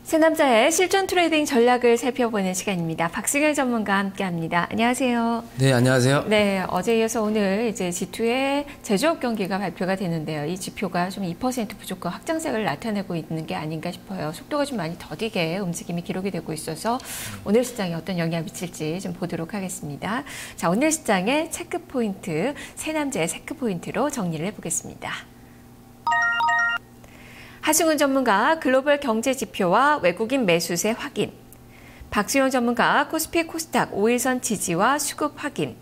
새남자의 실전 트레이딩 전략을 살펴보는 시간입니다. 박승현 전문가와 함께합니다. 안녕하세요. 네, 안녕하세요. 네, 어제 이어서 오늘 이제 G2의 제조업 경기가 발표가 되는데요. 이 지표가 좀 2% 부족과 확장세를 나타내고 있는 게 아닌가 싶어요. 속도가 좀 많이 더디게 움직임이 기록이 되고 있어서 오늘 시장에 어떤 영향을 미칠지 좀 보도록 하겠습니다. 자, 오늘 시장의 체크 포인트, 새남자의 체크 포인트로 정리를 해보겠습니다. 하승훈 전문가 글로벌 경제 지표와 외국인 매수세 확인, 박수영 전문가 코스피 코스닥 5일선 지지와 수급 확인,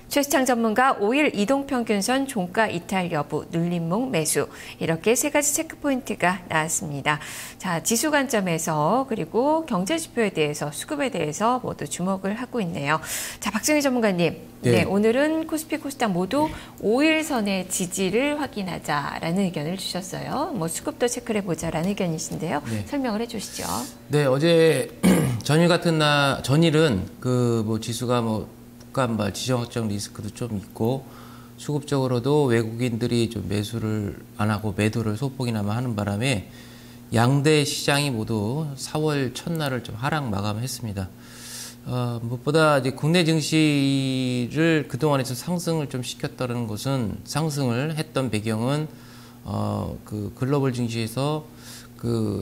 최수창 전문가 5일 이동평균선 종가 이탈 여부, 눌림목 매수, 이렇게 세 가지 체크 포인트가 나왔습니다. 자, 지수 관점에서 그리고 경제 지표에 대해서, 수급에 대해서 모두 주목을 하고 있네요. 자, 박승희 전문가님, 네, 오늘은 코스피 코스닥 모두 5일선의 지지를 확인하자라는 의견을 주셨어요. 뭐 수급도 체크를 해보자라는 의견이신데요. 네. 설명을 해주시죠. 네, 어제 전일 같은 날, 전일은 지수가 국가안발 지정학적 리스크도 좀 있고 수급적으로도 외국인들이 좀 매수를 안 하고 매도를 소폭이나마 하는 바람에 양대 시장이 모두 4월 첫날을 좀 하락 마감했습니다. 무엇보다 이제 국내 증시를 그동안에 좀 상승을 좀 시켰다는 것은, 상승을 했던 배경은 글로벌 증시에서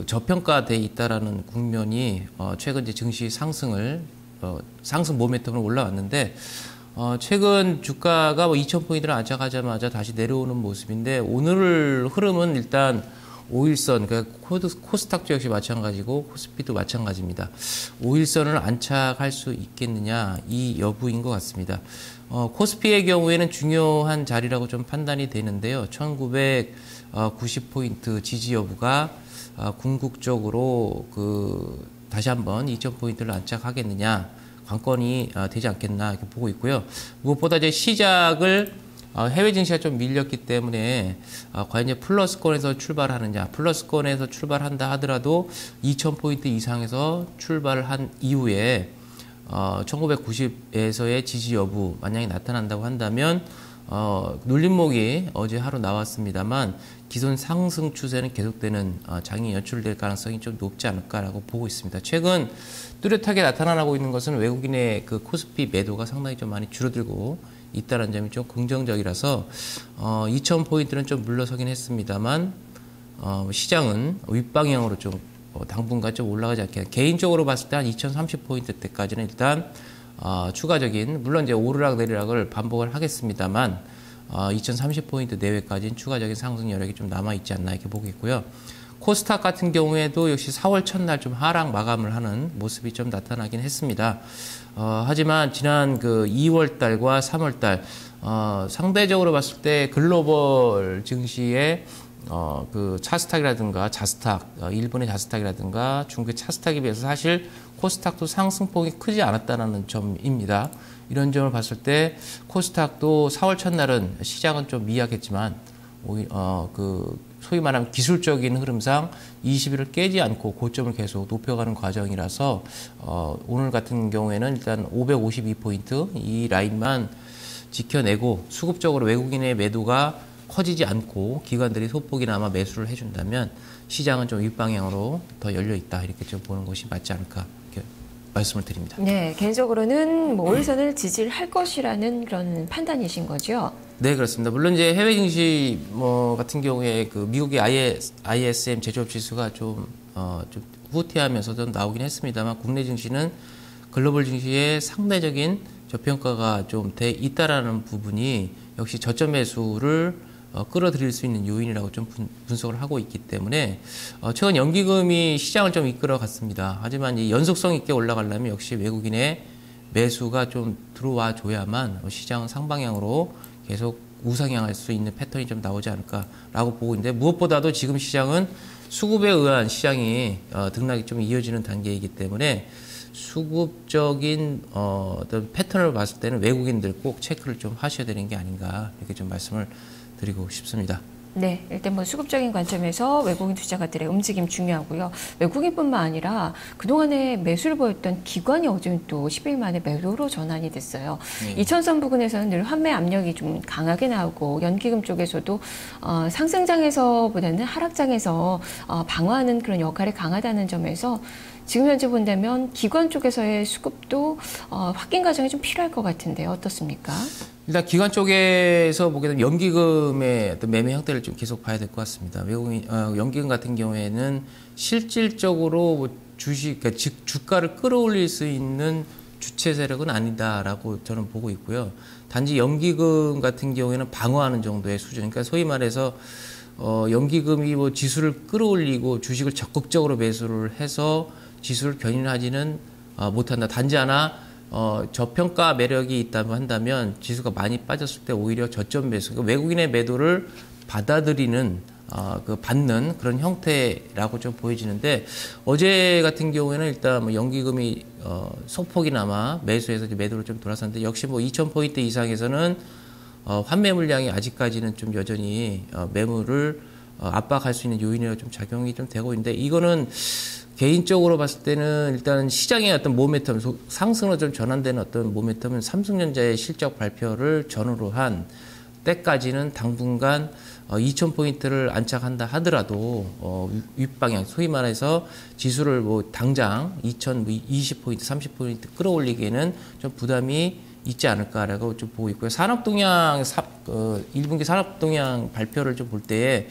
저평가돼 있다라는 국면이 최근 이제 증시 상승을 상승 모멘텀으로 올라왔는데, 최근 주가가 2,000포인트를 안착하자마자 다시 내려오는 모습인데, 오늘 흐름은 일단 5일선, 그러니까 코스닥도 역시 마찬가지고 코스피도 마찬가지입니다. 5일선을 안착할 수 있겠느냐, 이 여부인 것 같습니다. 코스피의 경우에는 중요한 자리라고 좀 판단이 되는데요. 1990포인트 지지 여부가 궁극적으로 다시 한번 2,000포인트를 안착하겠느냐, 관건이 되지 않겠나 이렇게 보고 있고요. 무엇보다 이제 시작을 해외 증시가 좀 밀렸기 때문에 과연 이제 플러스권에서 출발하느냐, 플러스권에서 출발한다 하더라도 2,000포인트 이상에서 출발을 한 이후에 1990에서의 지지 여부 만약에 나타난다고 한다면 눌림목이 어제 하루 나왔습니다만 기존 상승 추세는 계속되는 장이 연출될 가능성이 좀 높지 않을까라고 보고 있습니다. 최근 뚜렷하게 나타나고 있는 것은 외국인의 코스피 매도가 상당히 좀 많이 줄어들고 있다는 점이 좀 긍정적이라서 2,000포인트는 좀 물러서긴 했습니다만 시장은 윗방향으로 좀 당분간 좀 올라가지 않게, 개인적으로 봤을 때 한 2,030포인트 때까지는 일단 추가적인, 물론 이제 오르락 내리락을 반복을 하겠습니다만 2,030포인트 내외까지는 추가적인 상승 여력이 좀 남아있지 않나 이렇게 보겠고요. 코스닥 같은 경우에도 역시 4월 첫날 좀 하락 마감을 하는 모습이 좀 나타나긴 했습니다. 하지만 지난 2월 달과 3월 달 상대적으로 봤을 때 글로벌 증시의 차스탁이라든가 자스탁, 일본의 자스탁이라든가 중국의 차스탁에 비해서 사실 코스닥도 상승폭이 크지 않았다는 점입니다. 이런 점을 봤을 때 코스닥도 4월 첫날은 시장은 좀 미약했지만 소위 말하면 기술적인 흐름상 20일을 깨지 않고 고점을 계속 높여가는 과정이라서 오늘 같은 경우에는 일단 552포인트 이 라인만 지켜내고 수급적으로 외국인의 매도가 커지지 않고 기관들이 소폭이나마 매수를 해준다면 시장은 좀 윗방향으로 더 열려있다, 이렇게 좀 보는 것이 맞지 않을까 이렇게 말씀을 드립니다. 네, 개인적으로는 5일선을 지지를 할 것이라는 그런 판단이신 거죠? 네, 그렇습니다. 물론 이제 해외 증시 같은 경우에 미국의 ISM 제조업 지수가 좀 후퇴하면서도 나오긴 했습니다만, 국내 증시는 글로벌 증시의 상대적인 저평가가 좀 돼 있다라는 부분이 역시 저점 매수를 끌어들일 수 있는 요인이라고 좀 분석을 하고 있기 때문에 최근 연기금이 시장을 좀 이끌어 갔습니다. 하지만 이 연속성 있게 올라가려면 역시 외국인의 매수가 좀 들어와 줘야만 시장은 상방향으로 계속 우상향할 수 있는 패턴이 좀 나오지 않을까라고 보고 있는데, 무엇보다도 지금 시장은 수급에 의한 시장이 등락이 좀 이어지는 단계이기 때문에 수급적인 어떤 패턴을 봤을 때는 외국인들 꼭 체크를 좀 하셔야 되는 게 아닌가, 이렇게 좀 말씀을 드리고 싶습니다. 네, 일단 뭐 수급적인 관점에서 외국인 투자가들의 움직임 중요하고요. 외국인뿐만 아니라 그동안에 매수를 보였던 기관이 어제 또 10일 만에 매도로 전환이 됐어요. 이천선 부근에서는 늘 환매 압력이 좀 강하게 나오고 연기금 쪽에서도 상승장에서보다는 하락장에서 방어하는 그런 역할이 강하다는 점에서 지금 현재 본다면 기관 쪽에서의 수급도 확인 과정이 좀 필요할 것 같은데요. 어떻습니까? 일단 기관 쪽에서 보게 되면 연기금의 어떤 매매 형태를 좀 계속 봐야 될 것 같습니다. 외국인 연기금 같은 경우에는 실질적으로 뭐 주식, 그러니까 주가를 끌어올릴 수 있는 주체 세력은 아니다라고 저는 보고 있고요. 단지 연기금 같은 경우에는 방어하는 정도의 수준. 그러니까 소위 말해서 연기금이 뭐 지수를 끌어올리고 주식을 적극적으로 매수를 해서 지수를 견인하지는 못한다. 단지 하나 저평가 매력이 있다고 한다면 지수가 많이 빠졌을 때 오히려 저점 매수, 그러니까 외국인의 매도를 받아들이는 받는 그런 형태라고 좀 보여지는데 어제 같은 경우에는 일단 뭐 연기금이 소폭이나마 매수해서 매도를 좀 돌아섰는데 역시 뭐 2,000포인트 이상에서는 환매 물량이 아직까지는 좀 여전히 매물을 압박할 수 있는 요인으로 좀 작용이 좀 되고 있는데 이거는 개인적으로 봤을 때는 일단 시장의 어떤 모멘텀, 상승으로 좀 전환되는 어떤 모멘텀은 삼성전자의 실적 발표를 전후로 한 때까지는 당분간 2,000포인트를 안착한다 하더라도 윗방향, 소위 말해서 지수를 뭐 당장 2,020포인트, 30포인트 끌어올리기에는 좀 부담이 있지 않을까라고 좀 보고 있고요. 산업동향, 1분기 산업동향 발표를 좀 볼 때에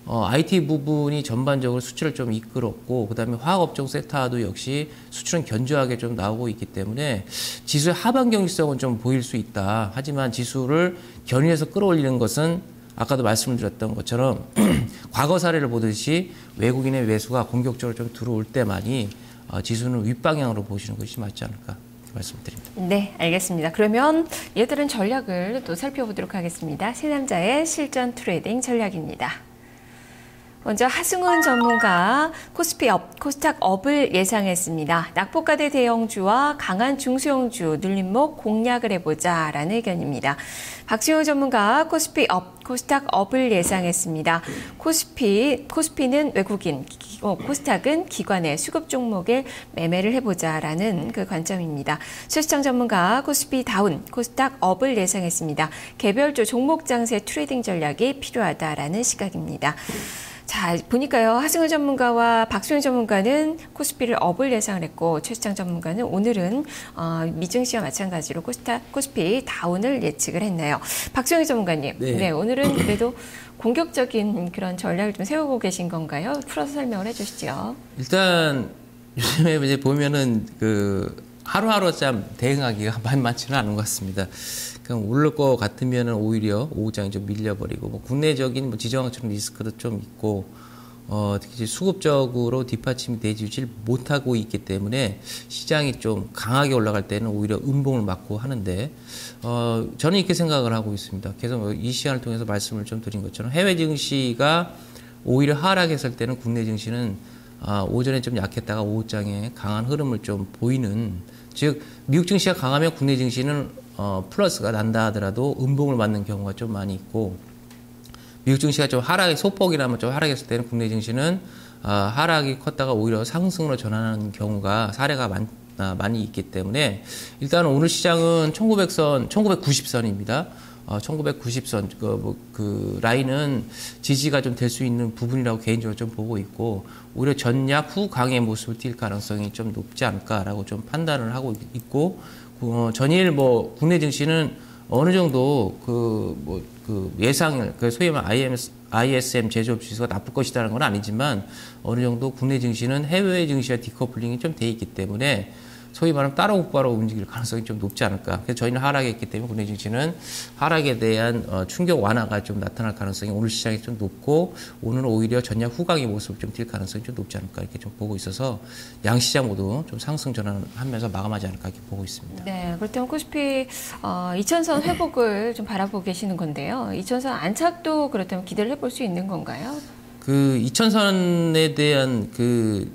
IT 부분이 전반적으로 수출을 좀 이끌었고, 그 다음에 화학업종 섹터도 역시 수출은 견조하게 좀 나오고 있기 때문에 지수의 하반 경직성은 좀 보일 수 있다. 하지만 지수를 견인해서 끌어올리는 것은 아까도 말씀을 드렸던 것처럼 과거 사례를 보듯이 외국인의 매수가 공격적으로 좀 들어올 때만이 지수는 윗방향으로 보시는 것이 맞지 않을까 말씀드립니다. 네, 알겠습니다. 그러면 이에 따른 전략을 또 살펴보도록 하겠습니다. 새남자의 실전 트레이딩 전략입니다. 먼저 하승훈 전문가 코스피 업, 코스닥 업을 예상했습니다. 낙폭가대 대형주와 강한 중소형주 눌림목 공략을 해보자라는 의견입니다. 박수영 전문가 코스피 업, 코스닥 업을 예상했습니다. 코스피는 외국인, 코스닥은 기관의 수급 종목에 매매를 해보자라는 그 관점입니다. 최수창 전문가 코스피 다운, 코스닥 업을 예상했습니다. 개별주 종목 장세 트레이딩 전략이 필요하다라는 시각입니다. 자, 보니까요. 하승훈 전문가와 박수영 전문가는 코스피를 업을 예상을 했고 최수창 전문가는 오늘은 미증시와 마찬가지로 코스피 다운을 예측을 했네요. 박수영 전문가님, 네, 오늘은 그래도 공격적인 그런 전략을 좀 세우고 계신 건가요? 풀어서 설명을 해주시죠. 일단 요즘에 이제 보면은 하루하루 참 대응하기가 만만치는 않은 것 같습니다. 그냥 오를 것 같으면 오히려 오후장에 좀 밀려버리고, 뭐 국내적인 뭐 지정학적 리스크도 좀 있고, 특히 수급적으로 뒷받침이 되지 못하고 있기 때문에 시장이 좀 강하게 올라갈 때는 오히려 음봉을 맞고 하는데, 저는 이렇게 생각을 하고 있습니다. 계속 이 시간을 통해서 말씀을 좀 드린 것처럼 해외 증시가 오히려 하락했을 때는 국내 증시는 오전에 좀 약했다가 오후장에 강한 흐름을 좀 보이는, 즉 미국 증시가 강하면 국내 증시는 플러스가 난다 하더라도 음봉을 맞는 경우가 좀 많이 있고, 미국 증시가 좀 하락의 소폭이라면 좀 하락했을 때는 국내 증시는 하락이 컸다가 오히려 상승으로 전환하는 경우가 사례가 많이 있기 때문에 일단 오늘 시장은 1990선입니다. 1990선 그 라인은 지지가 좀 될 수 있는 부분이라고 개인적으로 좀 보고 있고, 오히려 전약 후 강의 모습을 띌 가능성이 좀 높지 않을까라고 좀 판단을 하고 있고, 전일 뭐 국내 증시는 어느 정도 예상을 소위 말하는 ISM 제조업 지수가 나쁠 것이라는 건 아니지만 어느 정도 국내 증시는 해외 증시와 디커플링이 좀 돼 있기 때문에 소위 말하면 따로 곧바로 움직일 가능성이 좀 높지 않을까. 그래서 저희는 하락했기 때문에 국내 증시는 하락에 대한 충격 완화가 좀 나타날 가능성이 오늘 시장이 좀 높고, 오늘은 오히려 전략 후강의 모습을 좀 띌 가능성이 좀 높지 않을까 이렇게 좀 보고 있어서 양시장 모두 좀 상승 전환하면서 마감하지 않을까 이렇게 보고 있습니다. 네, 그렇다면 코스피 2000선 회복을 좀 바라보고 계시는 건데요. 2000선 안착도 그렇다면 기대를 해볼 수 있는 건가요? 2000선에 대한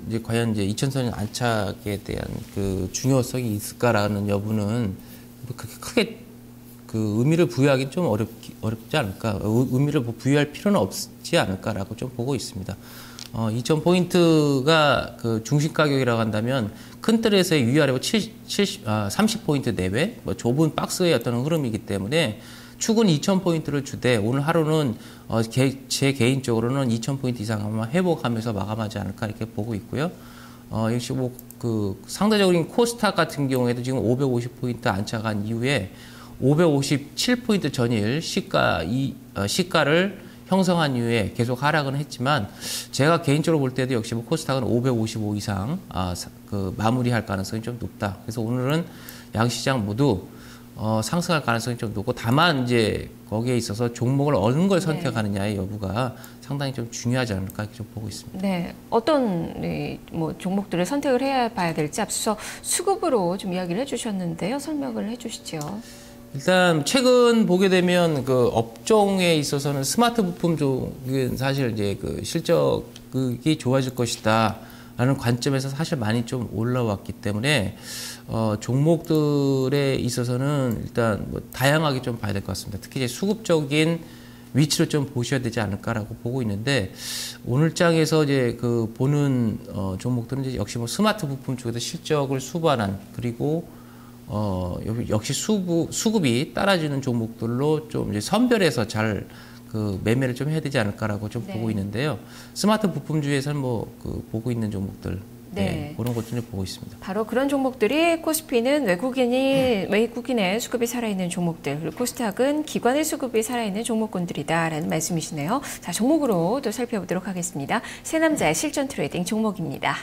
이제 과연 이제 2000선 안착에 대한 중요성이 있을까라는 여부는 그렇게 크게 그 의미를 부여하기 좀 어렵지 않을까, 의미를 부여할 필요는 없지 않을까라고 좀 보고 있습니다. 2,000포인트가 그 중심 가격이라고 한다면 큰 틀에서의 위아래로 30포인트 내외, 뭐 좁은 박스의 어떤 흐름이기 때문에 축은 2,000포인트를 주되 오늘 하루는 제 개인적으로는 2,000포인트 이상 아마 회복하면서 마감하지 않을까 이렇게 보고 있고요. 역시 뭐 그 상대적인 코스닥 같은 경우에도 지금 550포인트 안착한 이후에 557포인트 전일 시가를 형성한 이후에 계속 하락은 했지만 제가 개인적으로 볼 때도 역시 뭐 코스닥은 555 이상 그 마무리할 가능성이 좀 높다. 그래서 오늘은 양시장 모두 상승할 가능성이 좀 높고 다만 이제 거기에 있어서 종목을 어느 걸 선택하느냐의 여부가 상당히 좀 중요하지 않을까 이렇게 좀 보고 있습니다. 네, 어떤 뭐 종목들을 선택을 해야 봐야 될지 앞서 수급으로 좀 이야기를 해주셨는데요. 설명을 해주시죠. 일단 최근 보게 되면 그 업종에 있어서는 스마트 부품 쪽은 사실 이제 그 실적이 좋아질 것이다라는 관점에서 사실 많이 좀 올라왔기 때문에 종목들에 있어서는 일단 뭐 다양하게 좀 봐야 될 것 같습니다. 특히 이제 수급적인 위치를 좀 보셔야 되지 않을까라고 보고 있는데 오늘 장에서 이제 그 보는 종목들은 이제 역시 뭐 스마트 부품 쪽에서 실적을 수반한 그리고 역시 수급이 따라지는 종목들로 좀 이제 선별해서 잘 그 매매를 좀 해야 되지 않을까라고 좀 보고 있는데요. 스마트 부품주에서는 뭐 그 보고 있는 종목들 그런 것들을 보고 있습니다. 바로 그런 종목들이 코스피는 외국인의 수급이 살아있는 종목들, 그리고 코스닥은 기관의 수급이 살아있는 종목군들이다라는 말씀이시네요. 자, 종목으로 또 살펴보도록 하겠습니다. 새남자의 실전 트레이딩 종목입니다.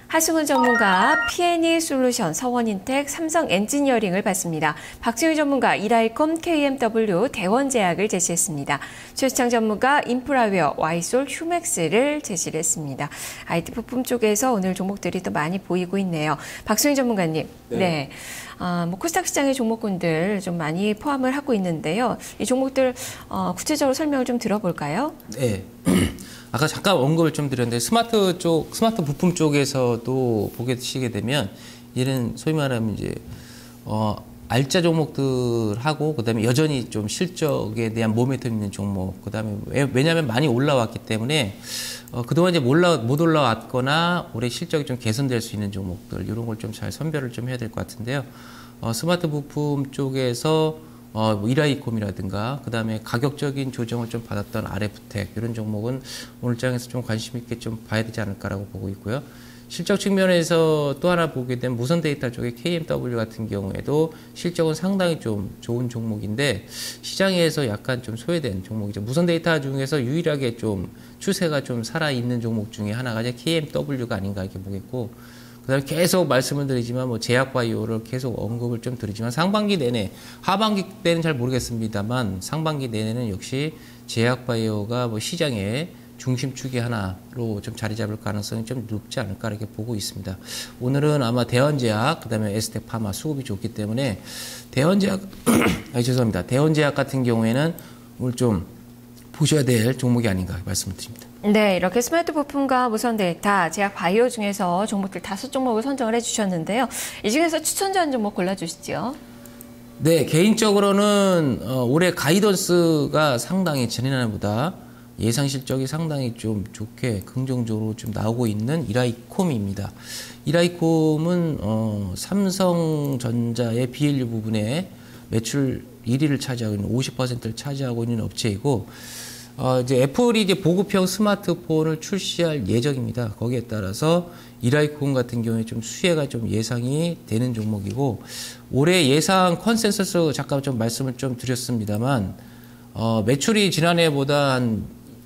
하승훈 전문가, P&E 솔루션, 서원인텍, 삼성 엔지니어링을 봤습니다. 박지훈 전문가, 이라이콤, KMW, 대원제약을 제시했습니다. 최수창 전문가, 인프라웨어, 와이솔, 휴맥스를 제시를 했습니다. IT 부품 쪽에서 오늘 종목들이 또 많이 보이고 있네요. 박수인 전문가님, 뭐 코스닥 시장의 종목군들 좀 많이 포함을 하고 있는데요. 이 종목들 구체적으로 설명을 좀 들어볼까요? 네. 아까 잠깐 언급을 좀 드렸는데 스마트 부품 쪽에서도 보시게 되면 이런 소위 말하면 이제 알짜 종목들하고 그다음에 여전히 좀 실적에 대한 모멘텀 있는 종목, 그다음에 왜냐하면 많이 올라왔기 때문에 그동안 이제 못 올라왔거나 올해 실적이 좀 개선될 수 있는 종목들 이런 걸 좀 잘 선별을 좀 해야 될 것 같은데요. 스마트 부품 쪽에서 뭐 이라이콤이라든가 그다음에 가격적인 조정을 좀 받았던 RF텍 이런 종목은 오늘 장에서 좀 관심 있게 좀 봐야 되지 않을까라고 보고 있고요. 실적 측면에서 또 하나 보게 되면 무선 데이터 쪽의 KMW 같은 경우에도 실적은 상당히 좀 좋은 종목인데 시장에서 약간 좀 소외된 종목이죠. 무선 데이터 중에서 유일하게 좀 추세가 좀 살아있는 종목 중에 하나가 이제 KMW가 아닌가 이렇게 보겠고, 그다음에 계속 말씀을 드리지만 뭐 제약바이오를 계속 언급을 좀 드리지만 상반기 내내, 하반기 때는 잘 모르겠습니다만 상반기 내내는 역시 제약바이오가 뭐 시장의 중심축의 하나로 좀 자리 잡을 가능성이 좀 높지 않을까 이렇게 보고 있습니다. 오늘은 아마 대원제약, 그다음에 에스텍파마 수급이 좋기 때문에 대원제약, 죄송합니다. 대원제약 같은 경우에는 오늘 좀 보셔야 될 종목이 아닌가 말씀을 드립니다. 네, 이렇게 스마트 부품과 무선 데이터, 제약 바이오 중에서 종목들 5종목을 선정을 해주셨는데요. 이 중에서 추천전 종목 골라주시죠. 네, 개인적으로는 올해 가이던스가 상당히 지난해보다 예상 실적이 상당히 좀 좋게 긍정적으로 좀 나오고 있는 이라이콤입니다. 이라이콤은 삼성전자의 BLU 부분에 매출 1위를 차지하고 있는 50%를 차지하고 있는 업체이고, 이제 애플이 이제 보급형 스마트폰을 출시할 예정입니다. 거기에 따라서 이라이콤 같은 경우에 좀 수혜가 좀 예상이 되는 종목이고, 올해 예상 컨센서스 잠깐 좀 말씀을 좀 드렸습니다만, 매출이 지난해보다 한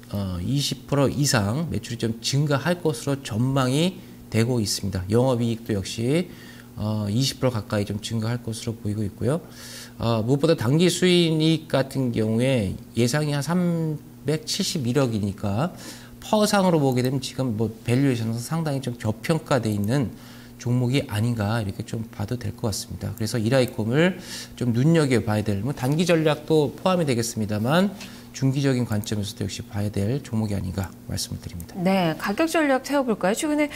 20% 이상 매출이 좀 증가할 것으로 전망이 되고 있습니다. 영업이익도 역시 20% 가까이 좀 증가할 것으로 보이고 있고요. 무엇보다 당기 수익 같은 경우에 예상이 한 371억이니까 퍼상으로 보게 되면 지금 뭐 밸류에이션은 상당히 좀 저평가되어 있는 종목이 아닌가 이렇게 좀 봐도 될 것 같습니다. 그래서 이라이콤을 좀 눈여겨봐야 될, 뭐 단기 전략도 포함이 되겠습니다만 중기적인 관점에서도 역시 봐야 될 종목이 아닌가 말씀을 드립니다. 네, 가격 전략 세워볼까요? 최근에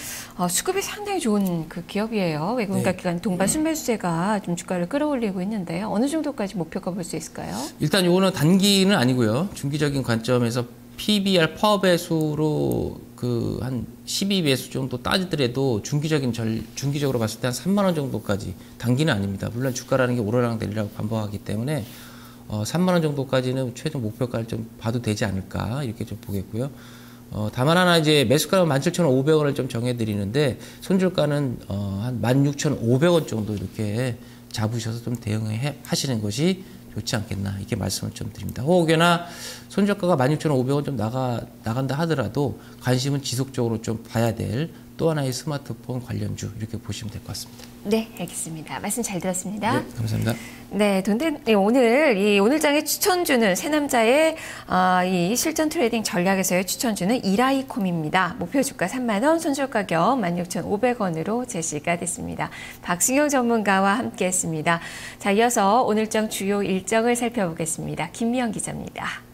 수급이 상당히 좋은 그 기업이에요. 외국인가 기관 동반 순매수세가 좀 주가를 끌어올리고 있는데 어느 정도까지 목표가 볼 수 있을까요? 일단 이거는 단기는 아니고요. 중기적인 관점에서 PBR 파워배수로 그 한 12배수 정도 따지더라도 중기적으로 봤을 때 한 3만 원 정도까지, 단기는 아닙니다. 물론 주가라는 게 오르락 내리락 반복하기 때문에 3만 원 정도까지는 최종 목표가를 좀 봐도 되지 않을까 이렇게 좀 보겠고요. 다만 하나 이제 매수가는 17,500원을 좀 정해드리는데 손절가는 한 16,500원 정도 이렇게 잡으셔서 좀 대응하시는 것이 좋지 않겠나 이렇게 말씀을 좀 드립니다. 혹여나 손절가가 16,500원 좀 나간다 하더라도 관심은 지속적으로 좀 봐야 될 또 하나의 스마트폰 관련주 이렇게 보시면 될 것 같습니다. 네, 알겠습니다. 말씀 잘 들었습니다. 네, 감사합니다. 네, 오늘장의 추천주는 새남자의 이 실전 트레이딩 전략에서의 추천주는 이라이콤입니다. 목표 주가 3만 원, 손절 가격 16,500원으로 제시가 됐습니다. 박승용 전문가와 함께했습니다. 자, 이어서 오늘장 주요 일정을 살펴보겠습니다. 김미영 기자입니다.